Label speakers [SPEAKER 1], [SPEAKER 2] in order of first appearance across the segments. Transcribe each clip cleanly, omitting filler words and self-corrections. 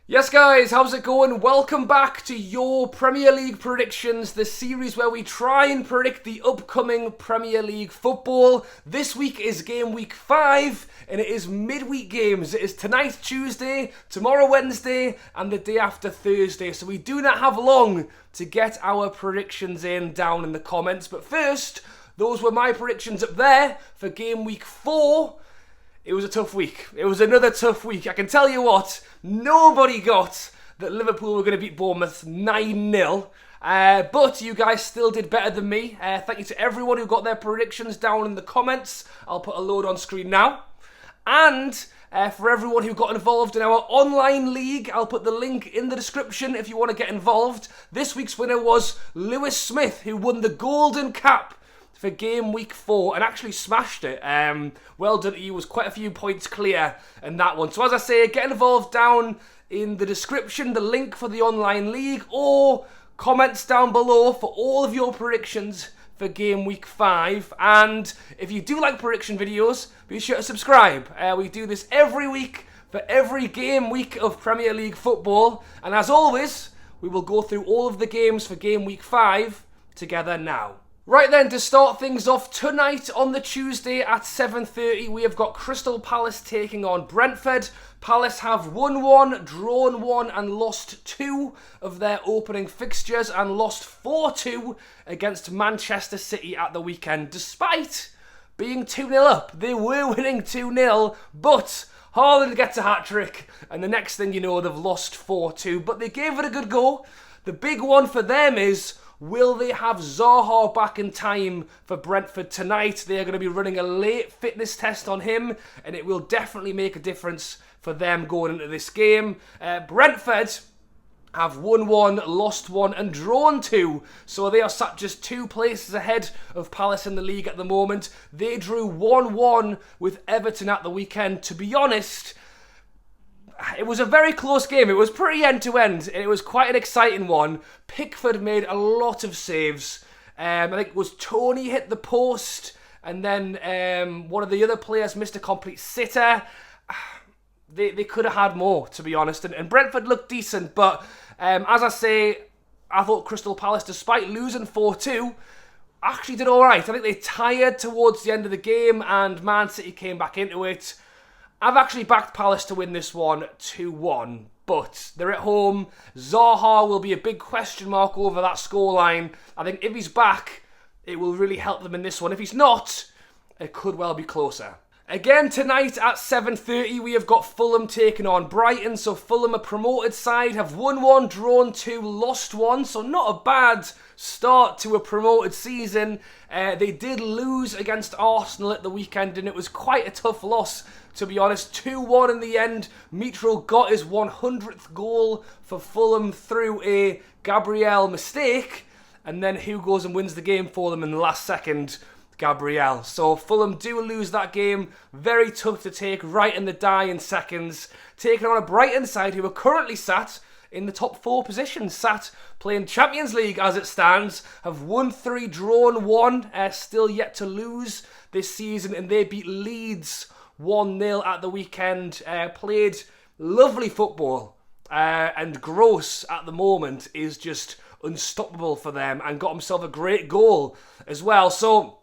[SPEAKER 1] Yes guys, how's it going? Welcome back to your Premier League predictions, the series where we try and predict the upcoming Premier League football. This week is game week 5 and it is midweek games. It is tonight Tuesday, tomorrow Wednesday and the day after Thursday. So we do not have long to get our predictions in down in the comments. But first, those were my predictions up there for game week 4. It was a tough week. It was another tough week. I can tell you what, nobody got that Liverpool were going to beat Bournemouth 9-0. But you guys still did better than me. Thank you to everyone who got their predictions down in the comments. I'll put a load on screen now. And for everyone who got involved in our online league, I'll put the link in the description if you want to get involved. This week's winner was Lewis Smith, who won the Golden Cap for game week 4 and actually smashed it. Well done to you, was quite a few points clear in that one. So as I say, get involved down in the description, the link for the online league, or comments down below for all of your predictions for game week 5. And if you do like prediction videos, be sure to subscribe. We do this every week for every game week of Premier League football. And as always, we will go through all of the games for game week 5 together now. Right then, to start things off, tonight on the Tuesday at 7:30, we have got Crystal Palace taking on Brentford. Palace have won 1, drawn 1 and lost 2 of their opening fixtures and lost 4-2 against Manchester City at the weekend. Despite being 2-0 up, they were winning 2-0, but Haaland gets a hat-trick and the next thing you know, they've lost 4-2. But they gave it a good go. The big one for them is, will they have Zaha back in time for Brentford tonight? They are going to be running a late fitness test on him, and it will definitely make a difference for them going into this game. Brentford have won 1, lost 1 and drawn 2, so they are sat just 2 places ahead of Palace in the league at the moment. They drew 1-1 with Everton at the weekend. To be honest, it was a very close game. It was pretty end-to-end, and it was quite an exciting one. Pickford made a lot of saves. I think it was Tony hit the post, and then one of the other players missed a complete sitter. They could have had more, to be honest, and Brentford looked decent, but as I say, I thought Crystal Palace, despite losing 4-2, actually did alright. I think they tired towards the end of the game, and Man City came back into it. I've actually backed Palace to win this one 2-1, but they're at home. Zaha will be a big question mark over that scoreline. I think if he's back, it will really help them in this one. If he's not, it could well be closer. Again, tonight at 7:30, we have got Fulham taking on Brighton. So Fulham, a promoted side, have won 1, drawn 2, lost 1. So not a bad start to a promoted season. They did lose against Arsenal at the weekend, and it was quite a tough loss, to be honest. 2-1 in the end. Mitro got his 100th goal for Fulham through a Gabriel mistake, and then who goes and wins the game for them in the last second? Gabriel. So Fulham do lose that game. Very tough to take, right in the dying seconds. Taking on a Brighton side who are currently sat in the top 4 positions, sat playing Champions League as it stands, have won 3, drawn 1, still yet to lose this season, and they beat Leeds 1-0 at the weekend. Played lovely football, and Gross at the moment is just unstoppable for them and got himself a great goal as well. So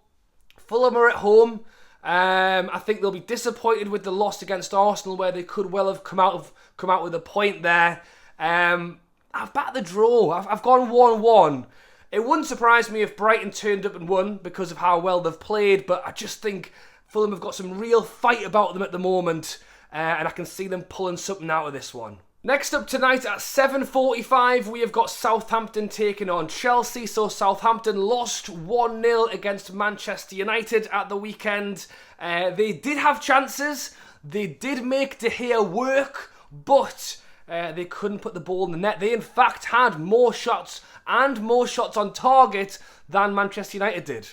[SPEAKER 1] Fulham are at home. I think they'll be disappointed with the loss against Arsenal, where they could well have come out with a point there. I've backed the draw. I've gone 1-1. It wouldn't surprise me if Brighton turned up and won because of how well they've played, but I just think Fulham have got some real fight about them at the moment, and I can see them pulling something out of this one. Next up tonight at 7:45, we have got Southampton taking on Chelsea. So Southampton lost 1-0 against Manchester United at the weekend. They did have chances. They did make De Gea work, but they couldn't put the ball in the net. They in fact had more shots and more shots on target than Manchester United did.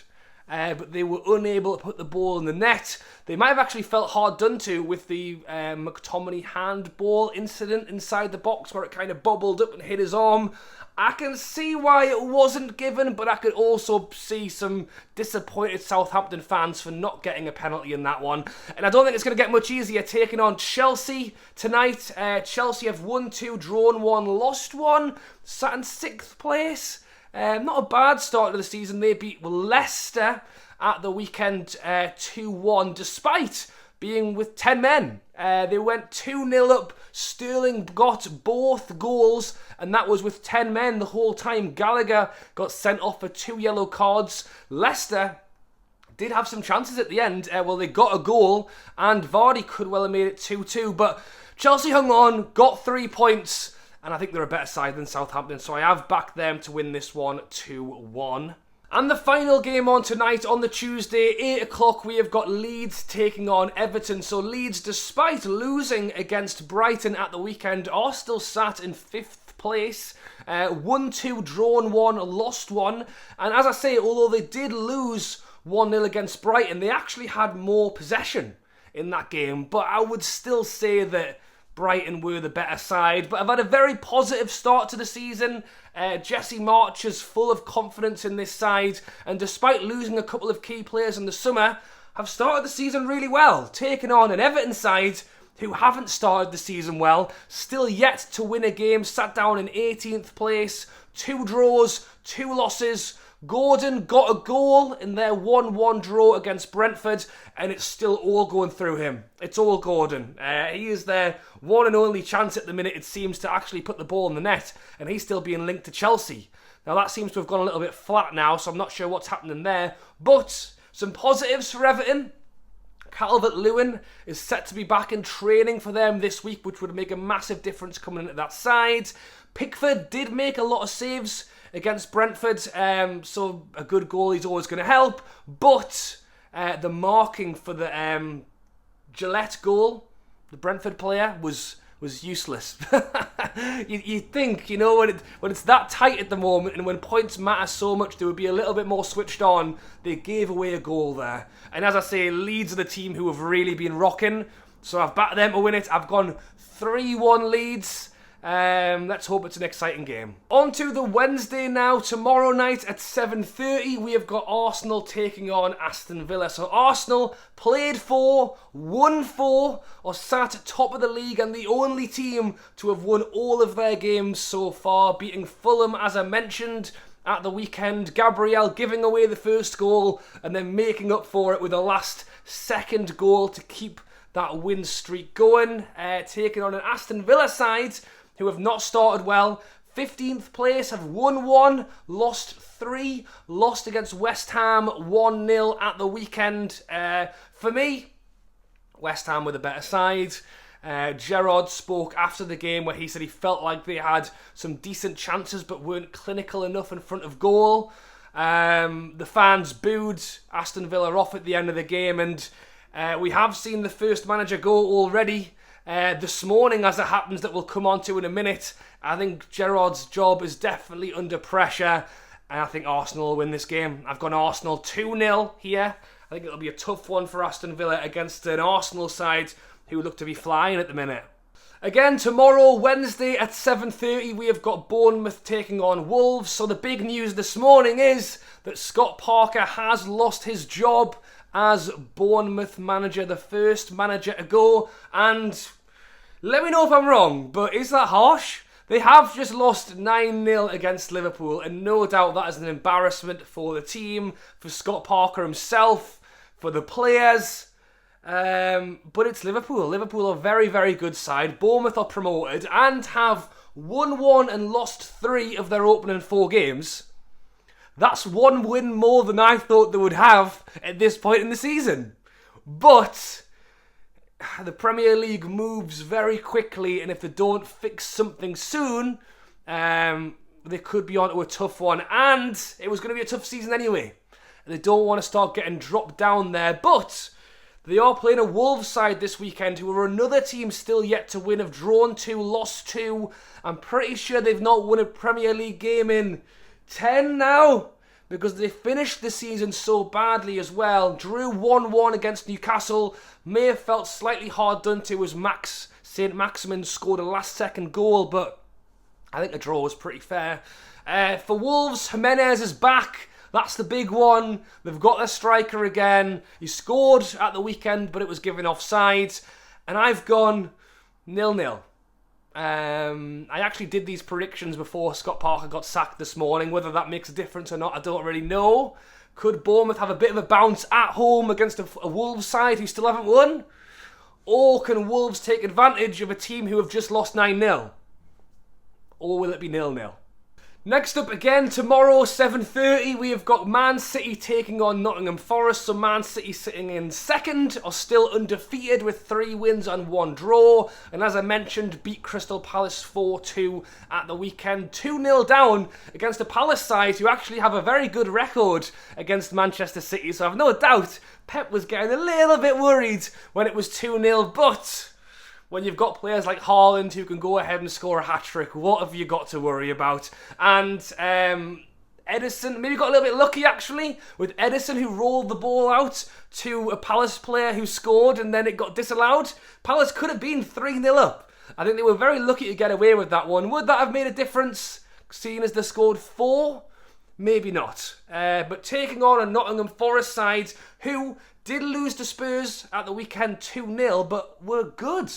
[SPEAKER 1] but they were unable to put the ball in the net. They might have actually felt hard done to with the McTominay handball incident inside the box where it kind of bobbled up and hit his arm. I can see why it wasn't given, but I could also see some disappointed Southampton fans for not getting a penalty in that one. And I don't think it's going to get much easier taking on Chelsea tonight. Chelsea have won 2, drawn 1, lost 1, sat in 6th place. Not a bad start to the season. They beat Leicester at the weekend 2-1, despite being with 10 men. They went 2-0 up. Sterling got both goals, and that was with 10 men the whole time. Gallagher got sent off for 2 yellow cards. Leicester did have some chances at the end. They got a goal, and Vardy could well have made it 2-2. But Chelsea hung on, got 3 points, and I think they're a better side than Southampton, so I have backed them to win this one 2-1. And the final game on tonight, on the Tuesday, 8 o'clock, we have got Leeds taking on Everton. So Leeds, despite losing against Brighton at the weekend, are still sat in 5th place. 1-2, drawn 1, lost 1. And as I say, although they did lose 1-0 against Brighton, they actually had more possession in that game. But I would still say that Brighton were the better side, but I've had a very positive start to the season. Jesse March is full of confidence in this side, and despite losing a couple of key players in the summer, have started the season really well, taking on an Everton side who haven't started the season well, still yet to win a game, sat down in 18th place, 2 draws, 2 losses. Gordon got a goal in their 1-1 draw against Brentford, and it's still all going through him. It's all Gordon. He is their one and only chance at the minute, it seems, to actually put the ball in the net, and he's still being linked to Chelsea. Now, that seems to have gone a little bit flat now, so I'm not sure what's happening there. But some positives for Everton. Calvert-Lewin is set to be back in training for them this week, which would make a massive difference coming into that side. Pickford did make a lot of saves against Brentford, so a good goal is always going to help. But the marking for the Gillette goal, the Brentford player, was useless. you think, when it's that tight at the moment and when points matter so much, they would be a little bit more switched on. They gave away a goal there. And as I say, Leeds are the team who have really been rocking, so I've backed them to win it. I've gone 3-1 Leeds. Let's hope it's an exciting game. On to the Wednesday now. Tomorrow night at 7:30, we have got Arsenal taking on Aston Villa. So Arsenal played 4, won 4, are sat top of the league and the only team to have won all of their games so far, beating Fulham, as I mentioned, at the weekend. Gabriel giving away the first goal and then making up for it with a last-second goal to keep that win streak going. Taking on an Aston Villa side who have not started well. 15th place, have won 1, lost 3, lost against West Ham 1-0 at the weekend. For me, West Ham were the better side. Gerrard spoke after the game where he said he felt like they had some decent chances but weren't clinical enough in front of goal. The fans booed Aston Villa off at the end of the game, and we have seen the first manager go already. This morning, as it happens, that we'll come on to in a minute. I think Gerrard's job is definitely under pressure, and I think Arsenal will win this game. I've gone Arsenal 2-0 here. I think it'll be a tough one for Aston Villa against an Arsenal side who look to be flying at the minute. Again, tomorrow, Wednesday at 7:30, we have got Bournemouth taking on Wolves. So the big news this morning is that Scott Parker has lost his job as Bournemouth manager, the first manager to go. And let me know if I'm wrong, but is that harsh? They have just lost 9-0 against Liverpool, and no doubt that is an embarrassment for the team, for Scott Parker himself, for the players. But it's Liverpool. Liverpool are a very, very good side. Bournemouth are promoted and have won 1 and lost 3 of their opening 4 games. That's 1 win more than I thought they would have at this point in the season. But the Premier League moves very quickly, and if they don't fix something soon, they could be onto a tough one. And it was going to be a tough season anyway. They don't want to start getting dropped down there. But they are playing a Wolves side this weekend, who are another team still yet to win, have drawn 2, lost 2. I'm pretty sure they've not won a Premier League game in 10 now. because they finished the season so badly as well. Drew 1-1 against Newcastle. May have felt slightly hard done to as St. Maximin scored a last-second goal, but I think the draw was pretty fair. For Wolves, Jimenez is back. That's the big one. They've got their striker again. He scored at the weekend, but it was given offside. And I've gone 0-0. I actually did these predictions before Scott Parker got sacked this morning. Whether that makes a difference or not, I don't really know. Could Bournemouth have a bit of a bounce at home against a Wolves side who still haven't won? Or can Wolves take advantage of a team who have just lost 9-0? Or will it be 0-0? Next up again, tomorrow, 7:30, we have got Man City taking on Nottingham Forest. So Man City sitting in second, are still undefeated with 3 wins and 1 draw. And as I mentioned, beat Crystal Palace 4-2 at the weekend. 2-0 down against a Palace side who actually have a very good record against Manchester City. So I've no doubt Pep was getting a little bit worried when it was 2-0, but when you've got players like Haaland who can go ahead and score a hat-trick, what have you got to worry about? And Edison, maybe got a little bit lucky actually, with Edison who rolled the ball out to a Palace player who scored and then it got disallowed. Palace could have been 3-0 up. I think they were very lucky to get away with that one. Would that have made a difference, seeing as they scored 4? Maybe not. But taking on a Nottingham Forest side who did lose to Spurs at the weekend 2-0, but were good.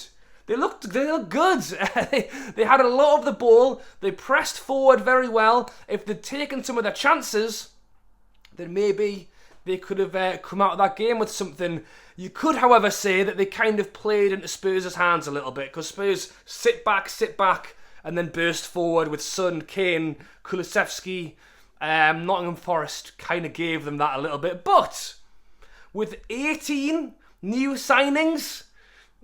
[SPEAKER 1] They looked good. They had a lot of the ball. They pressed forward very well. If they'd taken some of their chances, then maybe they could have come out of that game with something. You could, however, say that they kind of played into Spurs' hands a little bit, because Spurs sit back, and then burst forward with Son, Kane, Kulusevski. Nottingham Forest kind of gave them that a little bit. But with 18 new signings,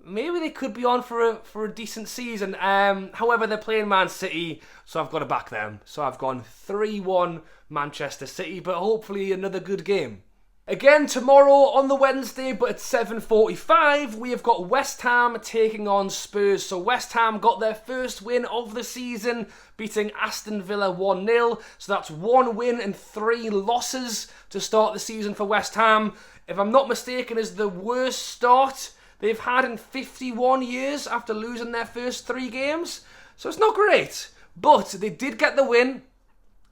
[SPEAKER 1] maybe they could be on for a decent season. However, they're playing Man City, so I've got to back them. So I've gone 3-1 Manchester City, but hopefully another good game. Again, tomorrow on the Wednesday, but at 7:45, we have got West Ham taking on Spurs. So West Ham got their first win of the season, beating Aston Villa 1-0. So that's 1 win and 3 losses to start the season for West Ham. If I'm not mistaken, is the worst start they've had in 51 years after losing their first 3 games. So it's not great. But they did get the win.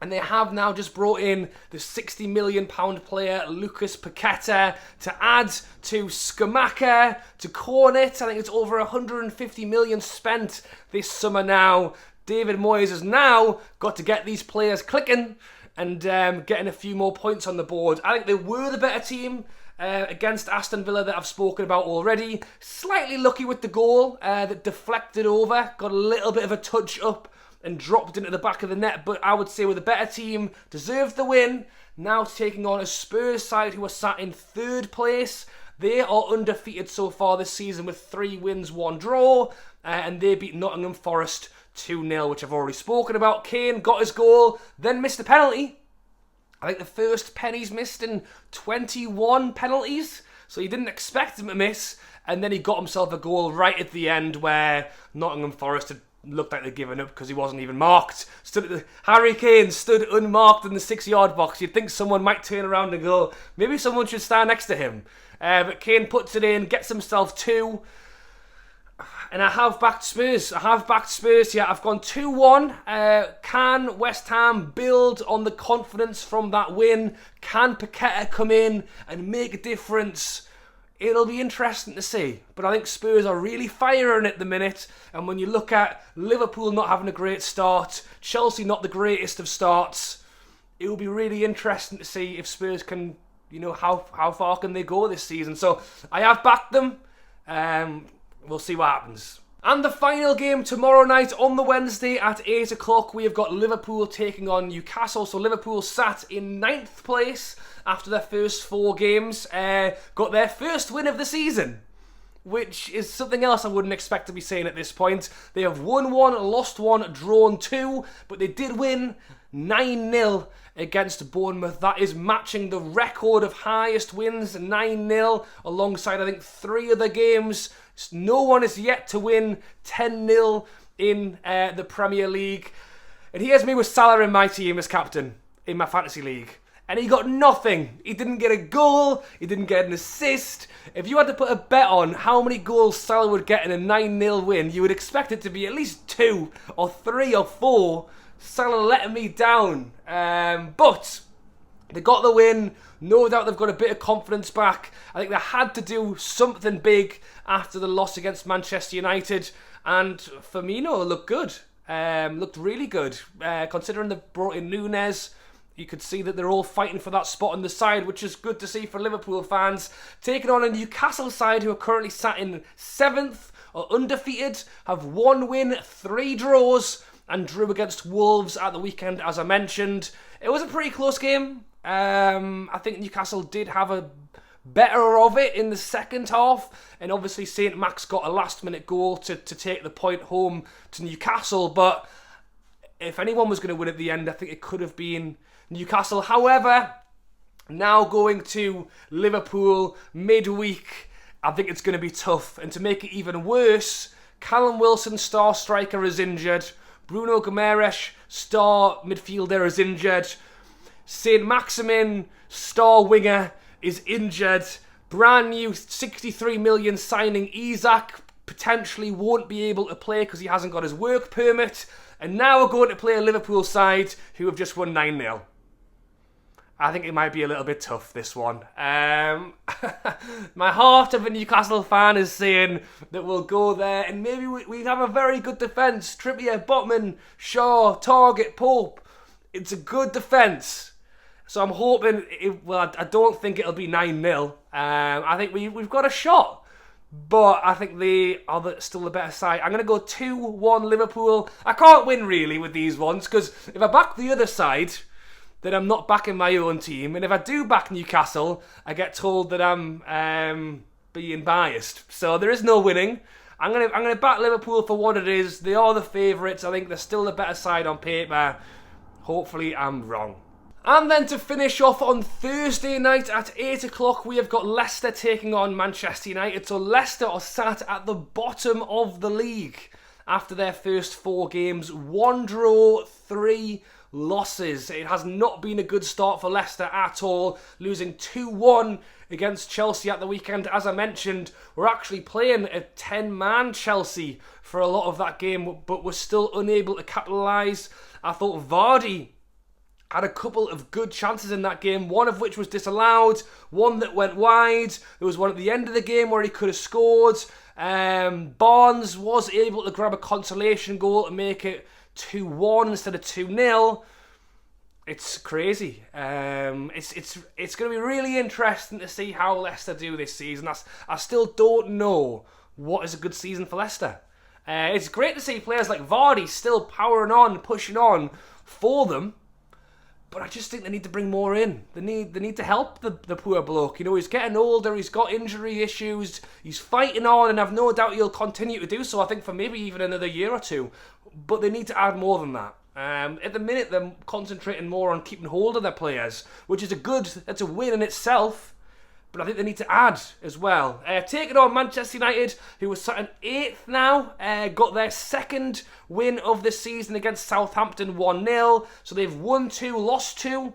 [SPEAKER 1] And they have now just brought in the £60 million player, Lucas Paqueta, to add to Scamacca, to Cornet. I think it's over 150 million spent this summer now. David Moyes has now got to get these players clicking and getting a few more points on the board. I think they were the better team against Aston Villa that I've spoken about already. Slightly lucky with the goal that deflected over, got a little bit of a touch up and dropped into the back of the net, but I would say with a better team, deserved the win. Now taking on a Spurs side who are sat in 3rd place. They are undefeated so far this season with 3 wins, 1 draw, and they beat Nottingham Forest 2-0, which I've already spoken about. Kane got his goal, then missed a penalty. I think the first penalties missed in 21 penalties, so you didn't expect him to miss, and then he got himself a goal right at the end where Nottingham Forest had looked like they'd given up because he wasn't even marked. Harry Kane stood unmarked in the 6-yard box. You'd think someone might turn around and go, maybe someone should stand next to him. But Kane puts it in, gets himself 2. And I have backed Spurs. Yeah, I've gone 2-1. Can West Ham build on the confidence from that win? Can Paqueta come in and make a difference? It'll be interesting to see. But I think Spurs are really firing at the minute. And when you look at Liverpool not having a great start, Chelsea not the greatest of starts, it will be really interesting to see if Spurs can, how far can they go this season. So I have backed them. We'll see what happens. And the final game tomorrow night on the Wednesday at 8 o'clock, we have got Liverpool taking on Newcastle. So Liverpool sat in 9th place after their first 4 games. Got their first win of the season, which is something else I wouldn't expect to be saying at this point. They have won 1, lost 1, drawn 2, but they did win 9-0 against Bournemouth. That is matching the record of highest wins, 9-0, alongside I think 3 other games. No one is yet to win 10-0 in the Premier League. And here's me with Salah in my team as captain in my fantasy league. and he got nothing. He didn't get a goal, he didn't get an assist. If you had to put a bet on how many goals Salah would get in a 9-0 win, you would expect it to be at least 2 or 3 or 4. Salah letting me down. But they got the win. No doubt they've got a bit of confidence back. I think they had to do something big after the loss against Manchester United. And Firmino looked good. Looked really good. Considering they've brought in Núñez, you could see that they're all fighting for that spot on the side, which is good to see for Liverpool fans. Taking on a Newcastle side who are currently sat in 7th, or undefeated, have 1 win, 3 draws, and drew against Wolves at the weekend, as I mentioned. It was a pretty close game. I think Newcastle did have a better of it in the second half, and obviously St. Max got a last-minute goal to take the point home to Newcastle, but if anyone was going to win at the end, I think it could have been Newcastle. However, now going to Liverpool midweek, I think it's going to be tough. And to make it even worse, Callum Wilson, star striker, is injured. Bruno Guimaraes, star midfielder, is injured. Saint Maximin, star winger, is injured. Brand new 63 million signing Isak potentially won't be able to play because he hasn't got his work permit. And now we're going to play a Liverpool side who have just won 9-0. I think it might be a little bit tough, this one. My heart of a Newcastle fan is saying that we'll go there and maybe we have a very good defence. Trippier, Botman, Shaw, Target, Pope. It's a good defence. So I'm hoping, I don't think it'll be 9-0. I think we've got a shot. But I think they are still the better side. I'm going to go 2-1 Liverpool. I can't win really with these ones because if I back the other side, then I'm not backing my own team. And if I do back Newcastle, I get told that I'm being biased. So there is no winning. I'm going to back Liverpool for what it is. They are the favourites. I think they're still the better side on paper. Hopefully I'm wrong. And then to finish off on Thursday night at 8 o'clock, we have got Leicester taking on Manchester United. So Leicester are sat at the bottom of the league after their first 4 games. 1 draw, 3 losses. It has not been a good start for Leicester at all, losing 2-1 against Chelsea at the weekend. As I mentioned, we're actually playing a 10-man Chelsea for a lot of that game, but we're still unable to capitalise. I thought Vardy had a couple of good chances in that game, one of which was disallowed, one that went wide. There was one at the end of the game where he could have scored. Barnes was able to grab a consolation goal to make it 2-1 instead of 2-0. It's crazy. It's going to be really interesting to see how Leicester do this season. I still don't know what is a good season for Leicester. It's great to see players like Vardy still powering on, pushing on for them. But I just think they need to bring more in. They need to help the poor bloke. You know, he's getting older, he's got injury issues, he's fighting on, and I've no doubt he'll continue to do so, I think, for maybe even another year or 2. But they need to add more than that. At the minute, they're concentrating more on keeping hold of their players, which is that's a win in itself. But I think they need to add as well. Taking on Manchester United, who are sat in 8th now, got their 2nd win of the season against Southampton 1-0. So they've won 2, lost 2.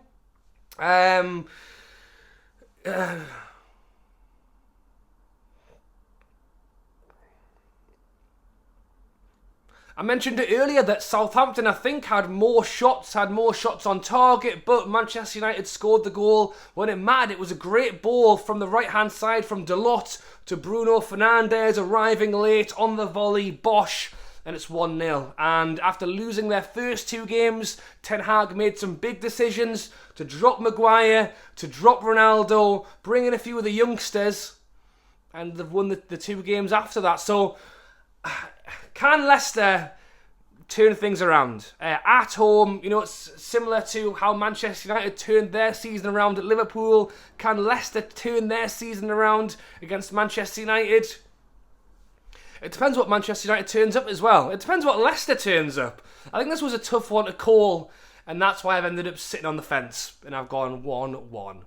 [SPEAKER 1] I mentioned it earlier that Southampton, I think, had more shots on target, but Manchester United scored the goal when it mattered. It was a great ball from the right-hand side from Dalot to Bruno Fernandes, arriving late on the volley, Bosch, and it's 1-0. And after losing their first 2 games, Ten Hag made some big decisions to drop Maguire, to drop Ronaldo, bring in a few of the youngsters, and they've won the 2 games after that. So can Leicester turn things around? At home, you know, it's similar to how Manchester United turned their season around at Liverpool. Can Leicester turn their season around against Manchester United? It depends what Manchester United turns up as well. It depends what Leicester turns up. I think this was a tough one to call, and that's why I've ended up sitting on the fence, and I've gone 1-1.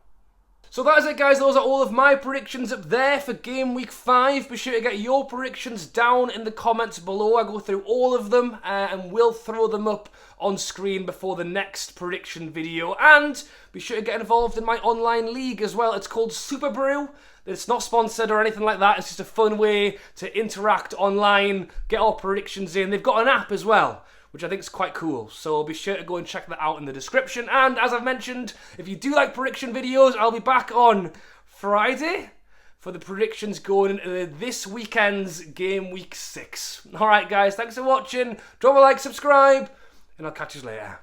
[SPEAKER 1] So that is it, guys. Those are all of my predictions up there for Game Week 5. Be sure to get your predictions down in the comments below. I go through all of them and will throw them up on screen before the next prediction video. And be sure to get involved in my online league as well. It's called Superbru. It's not sponsored or anything like that. It's just a fun way to interact online, get our predictions in. They've got an app as well, which I think is quite cool. So be sure to go and check that out in the description. And as I've mentioned, if you do like prediction videos, I'll be back on Friday for the predictions going into this weekend's Game Week 6. Alright guys, thanks for watching. Drop a like, subscribe, and I'll catch you later.